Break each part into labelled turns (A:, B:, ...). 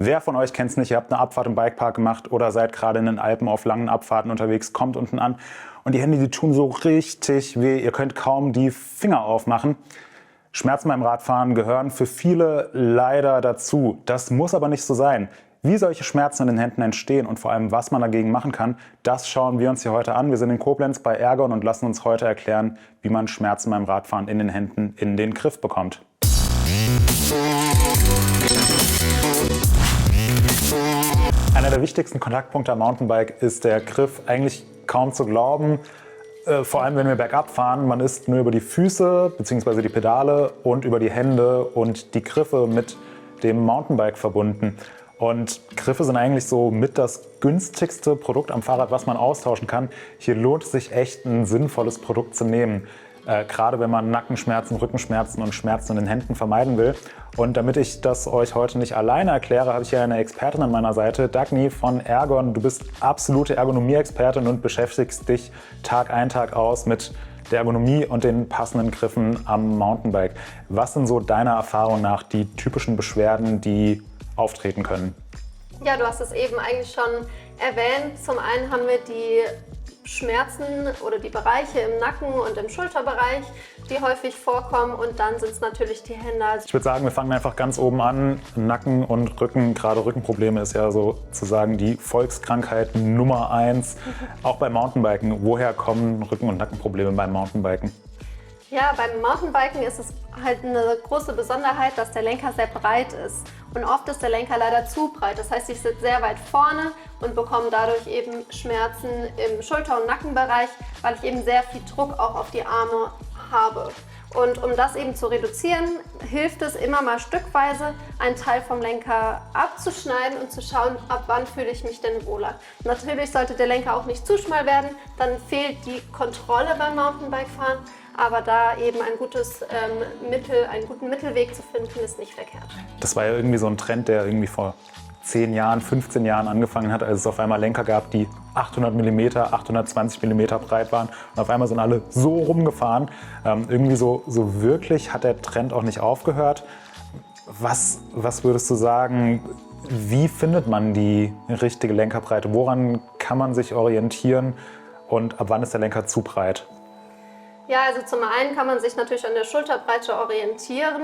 A: Wer von euch kennt es nicht? Ihr habt eine Abfahrt im Bikepark gemacht oder seid gerade in den Alpen auf langen Abfahrten unterwegs, kommt unten an und die Hände, die tun so richtig weh. Ihr könnt kaum die Finger aufmachen. Schmerzen beim Radfahren gehören für viele leider dazu. Das muss aber nicht so sein. Wie solche Schmerzen in den Händen entstehen und vor allem, was man dagegen machen kann, das schauen wir uns hier heute an. Wir sind in Koblenz bei Ergon und lassen uns heute erklären, wie man Schmerzen beim Radfahren in den Händen in den Griff bekommt. Einer der wichtigsten Kontaktpunkte am Mountainbike ist der Griff. Eigentlich kaum zu glauben, vor allem wenn wir bergab fahren. Man ist nur über die Füße bzw. die Pedale und über die Hände und die Griffe mit dem Mountainbike verbunden. Und Griffe sind eigentlich so mit das günstigste Produkt am Fahrrad, was man austauschen kann. Hier lohnt es sich echt, ein sinnvolles Produkt zu nehmen. Gerade wenn man Nackenschmerzen, Rückenschmerzen und Schmerzen in den Händen vermeiden will. Und damit ich das euch heute nicht alleine erkläre, habe ich hier eine Expertin an meiner Seite, Dagny von Ergon. Du bist absolute Ergonomie-Expertin und beschäftigst dich Tag ein, Tag aus mit der Ergonomie und den passenden Griffen am Mountainbike. Was sind so deiner Erfahrung nach die typischen Beschwerden, die auftreten können?
B: Ja, du hast es eben eigentlich schon erwähnt. Zum einen haben wir die Schmerzen oder die Bereiche im Nacken und im Schulterbereich, die häufig vorkommen, und dann sind es natürlich die Hände.
A: Ich würde sagen, wir fangen einfach ganz oben an. Nacken und Rücken, gerade Rückenprobleme ist ja sozusagen die Volkskrankheit Nummer 1, auch beim Mountainbiken. Woher kommen Rücken- und Nackenprobleme beim Mountainbiken?
B: Ja, beim Mountainbiken ist es halt eine große Besonderheit, dass der Lenker sehr breit ist. Und oft ist der Lenker leider zu breit. Das heißt, ich sitze sehr weit vorne und bekomme dadurch eben Schmerzen im Schulter- und Nackenbereich, weil ich eben sehr viel Druck auch auf die Arme habe. Und um das eben zu reduzieren, hilft es immer mal stückweise, einen Teil vom Lenker abzuschneiden und zu schauen, ab wann fühle ich mich denn wohler. Natürlich sollte der Lenker auch nicht zu schmal werden, dann fehlt die Kontrolle beim Mountainbikefahren. Aber da eben einen guten Mittelweg zu finden, ist nicht verkehrt. Das
A: war ja irgendwie so ein Trend, der irgendwie vor 10 Jahren, 15 Jahren angefangen hat, als es auf einmal Lenker gab, die 800 mm, 820 mm breit waren. Und auf einmal sind alle so rumgefahren. Irgendwie so wirklich hat der Trend auch nicht aufgehört. Was würdest du sagen, wie findet man die richtige Lenkerbreite? Woran kann man sich orientieren und ab wann ist der Lenker zu breit?
B: Ja, also zum einen kann man sich natürlich an der Schulterbreite orientieren,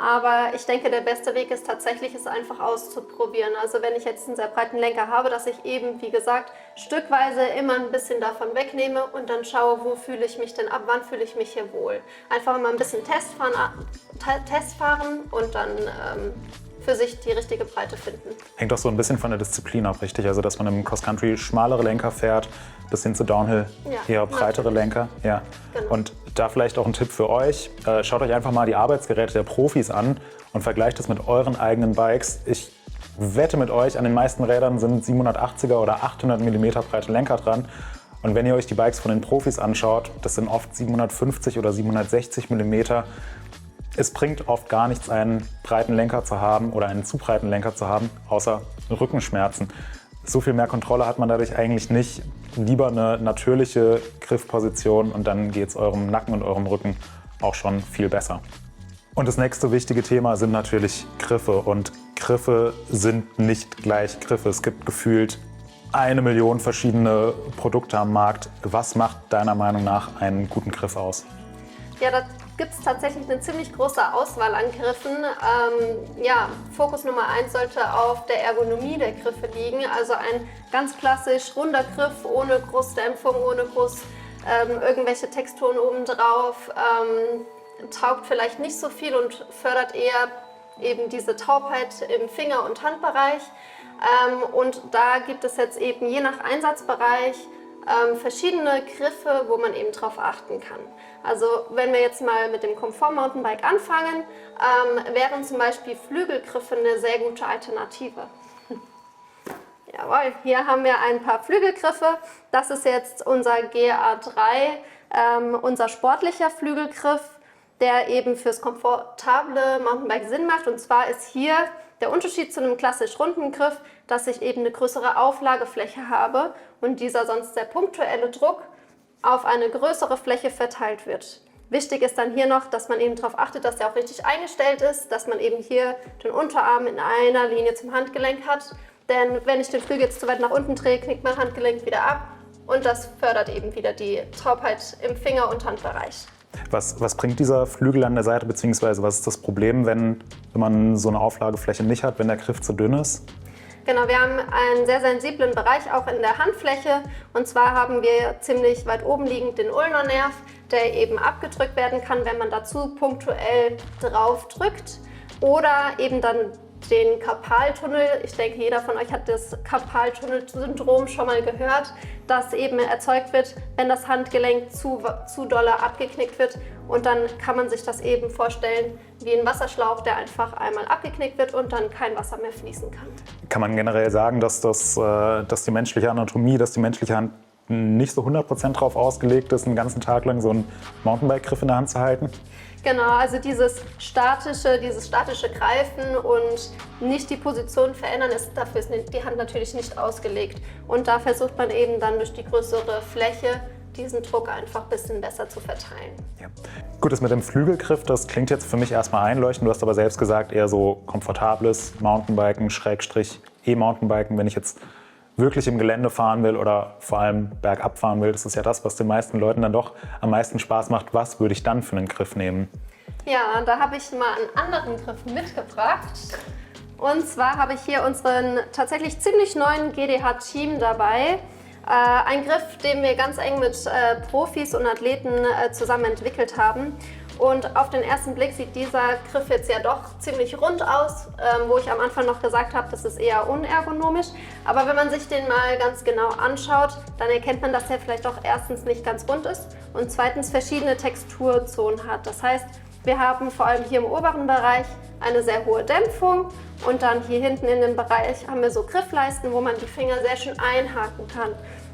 B: aber ich denke, der beste Weg ist tatsächlich, es einfach auszuprobieren. Also wenn ich jetzt einen sehr breiten Lenker habe, dass ich eben, wie gesagt, stückweise immer ein bisschen davon wegnehme und dann schaue, wo fühle ich mich denn, ab wann fühle ich mich hier wohl. Einfach immer ein bisschen Test fahren und dann für sich die richtige Breite finden.
A: Hängt doch so ein bisschen von der Disziplin ab, richtig? Also dass man im Cross-Country schmalere Lenker fährt, bis hin zu Downhill eher breitere Lenker. Ja.
B: Genau.
A: Und da vielleicht auch ein Tipp für euch. Schaut euch einfach mal die Arbeitsgeräte der Profis an und vergleicht es mit euren eigenen Bikes. Ich wette mit euch, an den meisten Rädern sind 780er oder 800 mm breite Lenker dran. Und wenn ihr euch die Bikes von den Profis anschaut, das sind oft 750 oder 760 mm. Es bringt oft gar nichts, einen breiten Lenker zu haben oder einen zu breiten Lenker zu haben, außer Rückenschmerzen. So viel mehr Kontrolle hat man dadurch eigentlich nicht. Lieber eine natürliche Griffposition und dann geht es eurem Nacken und eurem Rücken auch schon viel besser. Und das nächste wichtige Thema sind natürlich Griffe. Und Griffe sind nicht gleich Griffe. Es gibt gefühlt 1 Million verschiedene Produkte am Markt. Was macht deiner Meinung nach einen guten Griff aus?
B: Ja, da gibt es tatsächlich eine ziemlich große Auswahl an Griffen. Fokus Nummer 1 sollte auf der Ergonomie der Griffe liegen. Also ein ganz klassisch runder Griff, ohne Großdämpfung, ohne groß irgendwelche Texturen obendrauf. Taugt vielleicht nicht so viel und fördert eher eben diese Taubheit im Finger- und Handbereich. Und da gibt es jetzt eben je nach Einsatzbereich verschiedene Griffe, wo man eben drauf achten kann. Also wenn wir jetzt mal mit dem Komfort-Mountainbike anfangen, wären zum Beispiel Flügelgriffe eine sehr gute Alternative. Jawohl, hier haben wir ein paar Flügelgriffe. Das ist jetzt unser GA3, unser sportlicher Flügelgriff, der eben fürs komfortable Mountainbike Sinn macht. Und zwar ist hier der Unterschied zu einem klassisch runden Griff, dass ich eben eine größere Auflagefläche habe und dieser sonst sehr punktuelle Druck auf eine größere Fläche verteilt wird. Wichtig ist dann hier noch, dass man eben darauf achtet, dass der auch richtig eingestellt ist, dass man eben hier den Unterarm in einer Linie zum Handgelenk hat. Denn wenn ich den Flügel jetzt zu weit nach unten drehe, knickt mein Handgelenk wieder ab und das fördert eben wieder die Taubheit im Finger- und Handbereich.
A: Was bringt dieser Flügel an der Seite, beziehungsweise was ist das Problem, wenn man so eine Auflagefläche nicht hat, wenn der Griff zu dünn ist?
B: Genau, wir haben einen sehr sensiblen Bereich auch in der Handfläche. Und zwar haben wir ziemlich weit oben liegend den Ulnonerv, der eben abgedrückt werden kann, wenn man dazu punktuell drauf drückt. Oder eben dann den Karpaltunnel. Ich denke, jeder von euch hat das Karpaltunnel-Syndrom schon mal gehört, das eben erzeugt wird, wenn das Handgelenk zu doll abgeknickt wird. Und dann kann man sich das eben vorstellen wie ein Wasserschlauch, der einfach einmal abgeknickt wird und dann kein Wasser mehr fließen kann.
A: Kann man generell sagen, dass die menschliche Anatomie, dass die menschliche Hand nicht so 100% darauf ausgelegt ist, einen ganzen Tag lang so einen Mountainbike-Griff in der Hand zu halten?
B: Genau, also dieses statische Greifen und nicht die Position verändern, dafür ist die Hand natürlich nicht ausgelegt. Und da versucht man eben dann durch die größere Fläche diesen Druck einfach ein bisschen besser zu verteilen.
A: Ja. Gut, das mit dem Flügelgriff, das klingt jetzt für mich erstmal einleuchtend. Du hast aber selbst gesagt, eher so komfortables Mountainbiken, Schrägstrich E-Mountainbiken, wenn ich jetzt wirklich im Gelände fahren will oder vor allem bergab fahren will. Das ist ja das, was den meisten Leuten dann doch am meisten Spaß macht. Was würde ich dann für einen Griff nehmen?
B: Ja, da habe ich mal einen anderen Griff mitgebracht. Und zwar habe ich hier unseren tatsächlich ziemlich neuen GDH-Team dabei. Ein Griff, den wir ganz eng mit Profis und Athleten zusammen entwickelt haben. Und auf den ersten Blick sieht dieser Griff jetzt ja doch ziemlich rund aus, wo ich am Anfang noch gesagt habe, das ist eher unergonomisch. Aber wenn man sich den mal ganz genau anschaut, dann erkennt man, dass er vielleicht auch erstens nicht ganz rund ist und zweitens verschiedene Texturzonen hat. Das heißt, wir haben vor allem hier im oberen Bereich eine sehr hohe Dämpfung und dann hier hinten in dem Bereich haben wir so Griffleisten, wo man die Finger sehr schön einhaken kann.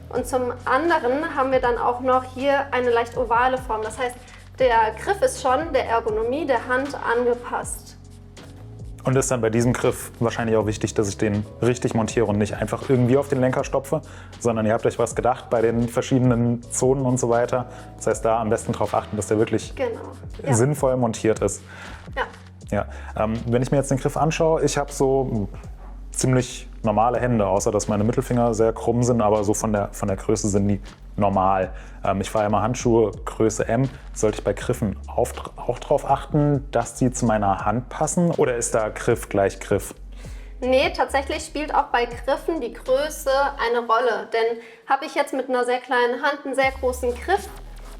B: Und zum anderen haben wir dann auch noch hier eine leicht ovale Form. Das heißt, der Griff ist schon der Ergonomie der Hand angepasst.
A: Und ist dann bei diesem Griff wahrscheinlich auch wichtig, dass ich den richtig montiere und nicht einfach irgendwie auf den Lenker stopfe, sondern ihr habt euch was gedacht bei den verschiedenen Zonen und so weiter. Das heißt, da am besten darauf achten, dass der wirklich sinnvoll montiert ist. Ja. Wenn ich mir jetzt den Griff anschaue, ich habe so ziemlich normale Hände, außer dass meine Mittelfinger sehr krumm sind, aber so von der Größe sind die normal. Ich fahre immer Handschuhe Größe M. Sollte ich bei Griffen auch darauf achten, dass die zu meiner Hand passen, oder ist da Griff gleich Griff?
B: Nee, tatsächlich spielt auch bei Griffen die Größe eine Rolle. Denn habe ich jetzt mit einer sehr kleinen Hand einen sehr großen Griff,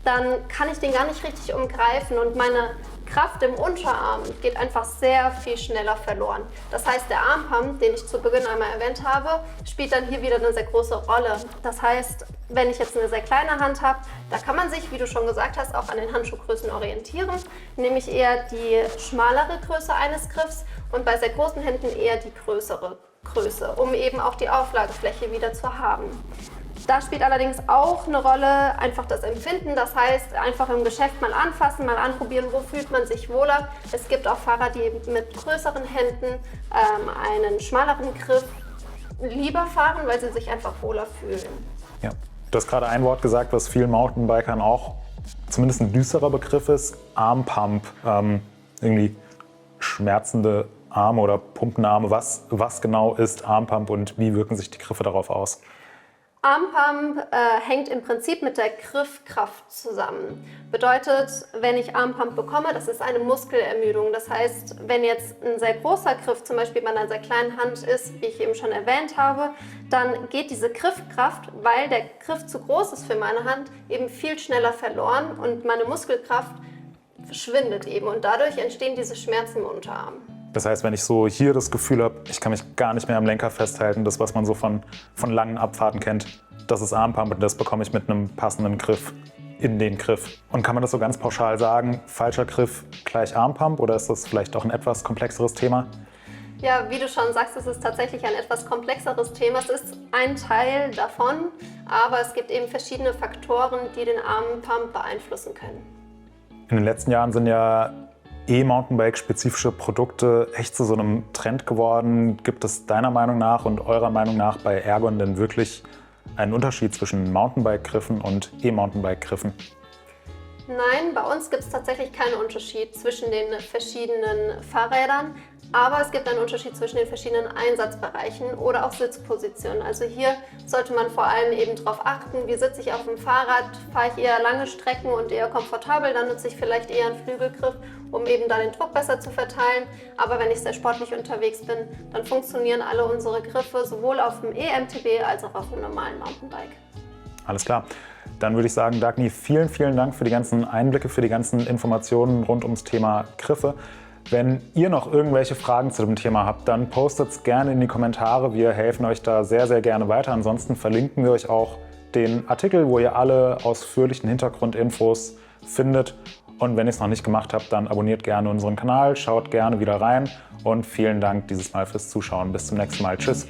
B: dann kann ich den gar nicht richtig umgreifen und meine Kraft im Unterarm geht einfach sehr viel schneller verloren. Das heißt, der Armpump, den ich zu Beginn einmal erwähnt habe, spielt dann hier wieder eine sehr große Rolle. Das heißt, wenn ich jetzt eine sehr kleine Hand habe, da kann man sich, wie du schon gesagt hast, auch an den Handschuhgrößen orientieren, nämlich eher die schmalere Größe eines Griffs und bei sehr großen Händen eher die größere Größe, um eben auch die Auflagefläche wieder zu haben. Da spielt allerdings auch eine Rolle einfach das Empfinden, das heißt einfach im Geschäft mal anfassen, mal anprobieren, wo fühlt man sich wohler. Es gibt auch Fahrer, die mit größeren Händen einen schmaleren Griff lieber fahren, weil sie sich einfach wohler fühlen.
A: Ja. Du hast gerade ein Wort gesagt, was vielen Mountainbikern auch zumindest ein düsterer Begriff ist, Armpump, irgendwie schmerzende Arme oder pumpende Arme. Was genau ist Armpump und wie wirken sich die Griffe darauf aus?
B: Armpump hängt im Prinzip mit der Griffkraft zusammen. Bedeutet, wenn ich Armpump bekomme, das ist eine Muskelermüdung. Das heißt, wenn jetzt ein sehr großer Griff zum Beispiel bei einer sehr kleinen Hand ist, wie ich eben schon erwähnt habe, dann geht diese Griffkraft, weil der Griff zu groß ist für meine Hand, eben viel schneller verloren und meine Muskelkraft verschwindet eben und dadurch entstehen diese Schmerzen im Unterarm.
A: Das heißt, wenn ich so hier das Gefühl habe, ich kann mich gar nicht mehr am Lenker festhalten, das, was man so von langen Abfahrten kennt, das ist Armpump und das bekomme ich mit einem passenden Griff in den Griff. Und kann man das so ganz pauschal sagen, falscher Griff gleich Armpump, oder ist das vielleicht auch ein etwas komplexeres Thema?
B: Ja, wie du schon sagst, es ist tatsächlich ein etwas komplexeres Thema. Es ist ein Teil davon, aber es gibt eben verschiedene Faktoren, die den Armpump beeinflussen können.
A: In den letzten Jahren sind ja E-Mountainbike-spezifische Produkte echt zu so einem Trend geworden. Gibt es deiner Meinung nach und eurer Meinung nach bei Ergon denn wirklich einen Unterschied zwischen Mountainbike-Griffen und E-Mountainbike-Griffen?
B: Nein, bei uns gibt es tatsächlich keinen Unterschied zwischen den verschiedenen Fahrrädern, aber es gibt einen Unterschied zwischen den verschiedenen Einsatzbereichen oder auch Sitzpositionen. Also hier sollte man vor allem eben darauf achten, wie sitze ich auf dem Fahrrad, fahre ich eher lange Strecken und eher komfortabel, dann nutze ich vielleicht eher einen Flügelgriff, um eben da den Druck besser zu verteilen. Aber wenn ich sehr sportlich unterwegs bin, dann funktionieren alle unsere Griffe sowohl auf dem E-MTB als auch auf dem normalen Mountainbike.
A: Alles klar. Dann würde ich sagen, Dagny, vielen, vielen Dank für die ganzen Einblicke, für die ganzen Informationen rund ums Thema Griffe. Wenn ihr noch irgendwelche Fragen zu dem Thema habt, dann postet es gerne in die Kommentare. Wir helfen euch da sehr, sehr gerne weiter. Ansonsten verlinken wir euch auch den Artikel, wo ihr alle ausführlichen Hintergrundinfos findet. Und wenn ihr es noch nicht gemacht habt, dann abonniert gerne unseren Kanal, schaut gerne wieder rein und vielen Dank dieses Mal fürs Zuschauen. Bis zum nächsten Mal. Tschüss.